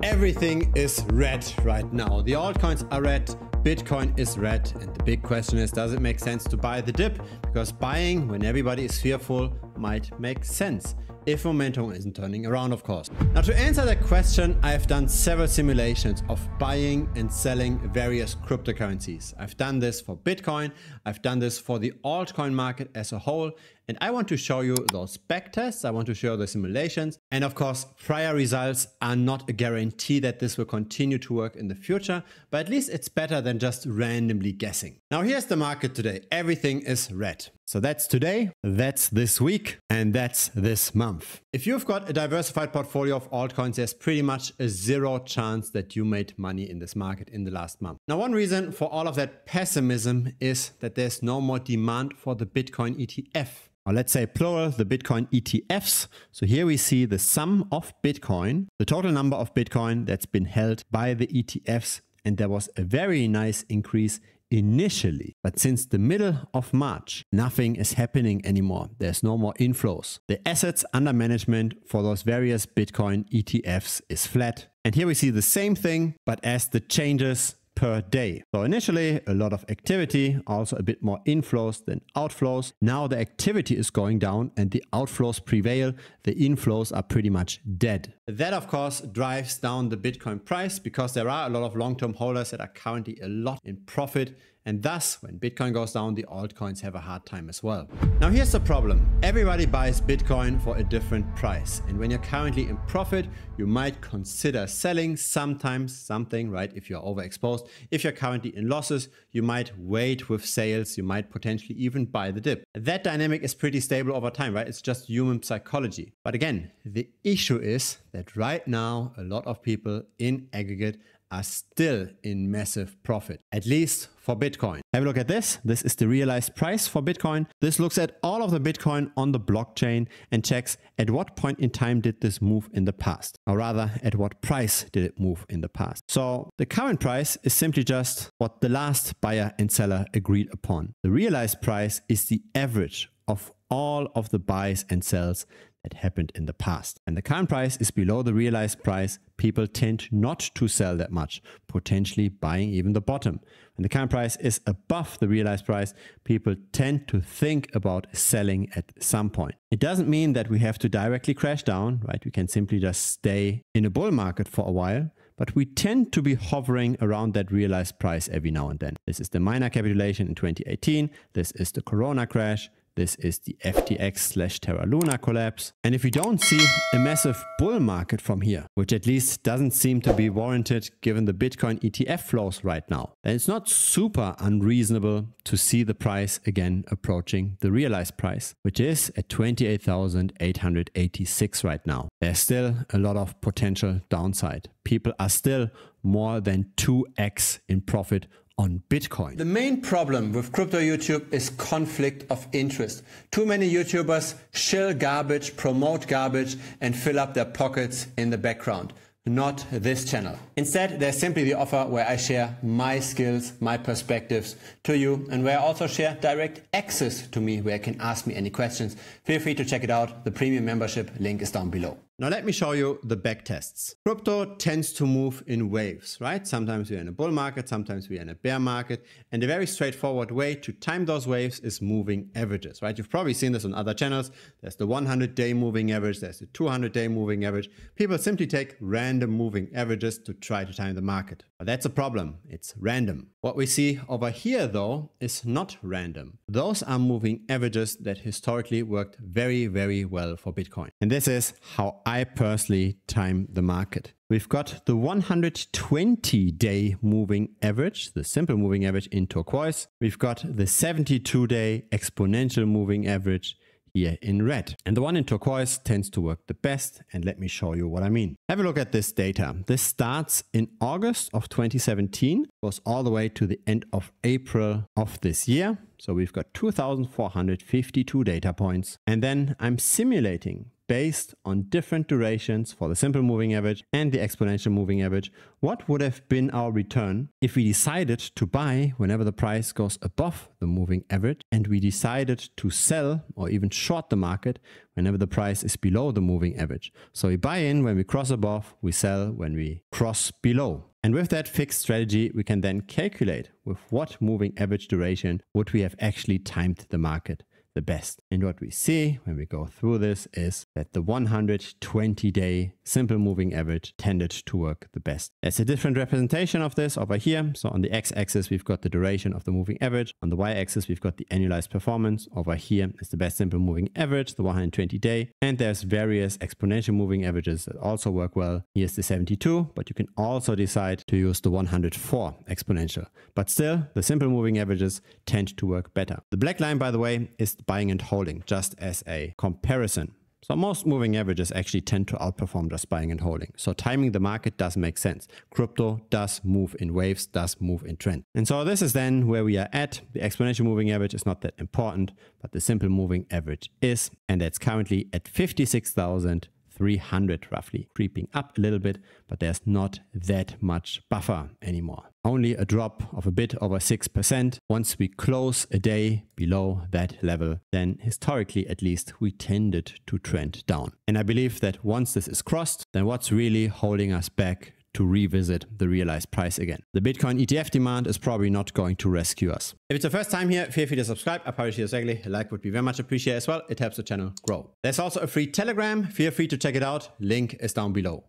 Everything is red right now. The altcoins are red, Bitcoin is red, and the big question is, does it make sense to buy the dip? Because buying when everybody is fearful might make sense, if momentum isn't turning around, of course. Now, to answer that question, I've done several simulations of buying and selling various cryptocurrencies. I've done this for Bitcoin, I've done this for the altcoin market as a whole, and I want to show you those backtests, I want to show the simulations, and of course, prior results are not a guarantee that this will continue to work in the future, but at least it's better than just randomly guessing. Now, here's the market today. Everything is red. So that's today, that's this week, and that's this month. If you've got a diversified portfolio of altcoins, there's pretty much a zero chance that you made money in this market in the last month. Now, one reason for all of that pessimism is that there's no more demand for the Bitcoin ETF. Or let's say plural, the Bitcoin ETFs. So here we see the sum of Bitcoin, the total number of Bitcoin that's been held by the ETFs. And there was a very nice increase initially, but since the middle of March, nothing is happening anymore. There's no more inflows. The assets under management for those various Bitcoin ETFs is flat. And here we see the same thing, but as the changes per day. So initially a lot of activity, also a bit more inflows than outflows. Now the activity is going down and the outflows prevail. The inflows are pretty much dead. That of course drives down the Bitcoin price because there are a lot of long-term holders that are currently a lot in profit. And thus, when Bitcoin goes down, the altcoins have a hard time as well. Now here's the problem. Everybody buys Bitcoin for a different price. And when you're currently in profit, you might consider selling sometimes something, right? If you're overexposed. If you're currently in losses, you might wait with sales. You might potentially even buy the dip. That dynamic is pretty stable over time, right? It's just human psychology. But again, the issue is that right now, a lot of people in aggregate are still in massive profit, at least for Bitcoin. Have a look at this. This is the realized price for Bitcoin. This looks at all of the Bitcoin on the blockchain and checks at what point in time did this move in the past, or rather at what price did it move in the past. So the current price is simply just what the last buyer and seller agreed upon. The realized price is the average of all of the buys and sells that happened in the past. And the current price is below the realized price. People tend not to sell that much, potentially buying even the bottom. When the current price is above the realized price, people tend to think about selling at some point. It doesn't mean that we have to directly crash down, right? We can simply just stay in a bull market for a while, but we tend to be hovering around that realized price every now and then. This is the minor capitulation in 2018. This is the Corona crash. This is the FTX/Terra Luna collapse. And if we don't see a massive bull market from here, which at least doesn't seem to be warranted given the Bitcoin ETF flows right now, then it's not super unreasonable to see the price again approaching the realized price, which is at 28,886 right now. There's still a lot of potential downside. People are still more than 2x in profit on Bitcoin. The main problem with crypto YouTube is conflict of interest. Too many YouTubers shill garbage, promote garbage, and fill up their pockets in the background. Not this channel. Instead, there's simply the offer where I share my skills, my perspectives to you, and where I also share direct access to me, where you can ask me any questions. Feel free to check it out. The premium membership link is down below. Now let me show you the backtests. Crypto tends to move in waves, right? Sometimes we're in a bull market, sometimes we're in a bear market. And a very straightforward way to time those waves is moving averages, right? You've probably seen this on other channels. There's the 100-day moving average, there's the 200-day moving average. People simply take random moving averages to try to time the market. But that's a problem, it's random. What we see over here though is not random. Those are moving averages that historically worked very, very well for Bitcoin. And this is how I personally time the market. We've got the 120-day moving average, the simple moving average in turquoise. We've got the 72-day exponential moving average here in red. And the one in turquoise tends to work the best. And let me show you what I mean. Have a look at this data. This starts in August of 2017, goes all the way to the end of April of this year. So we've got 2,452 data points. And then I'm simulating based on different durations for the simple moving average and the exponential moving average, what would have been our return if we decided to buy whenever the price goes above the moving average, and we decided to sell or even short the market whenever the price is below the moving average. So we buy in when we cross above, we sell when we cross below. And with that fixed strategy, we can then calculate with what moving average duration would we have actually timed the market the best. And what we see when we go through this is that the 120-day simple moving average tended to work the best. There's a different representation of this over here. So on the x-axis, we've got the duration of the moving average. On the y-axis, we've got the annualized performance. Over here is the best simple moving average, the 120-day. And there's various exponential moving averages that also work well. Here's the 72, but you can also decide to use the 104 exponential. But still, the simple moving averages tend to work better. The black line, by the way, is buying and holding, just as a comparison. So most moving averages actually tend to outperform just buying and holding. So timing the market does make sense. Crypto does move in waves, does move in trend. And so this is then where we are at. The exponential moving average is not that important, but the simple moving average is, and that's currently at 56,300 roughly, creeping up a little bit, but there's not that much buffer anymore. Only a drop of a bit over 6%. Once we close a day below that level, then historically at least we tended to trend down. And I believe that once this is crossed, then what's really holding us back to revisit the realized price again? The Bitcoin ETF demand is probably not going to rescue us. If it's the first time here, feel free to subscribe. I publish videos regularly. A like would be very much appreciated as well. It helps the channel grow. There's also a free Telegram. Feel free to check it out. Link is down below.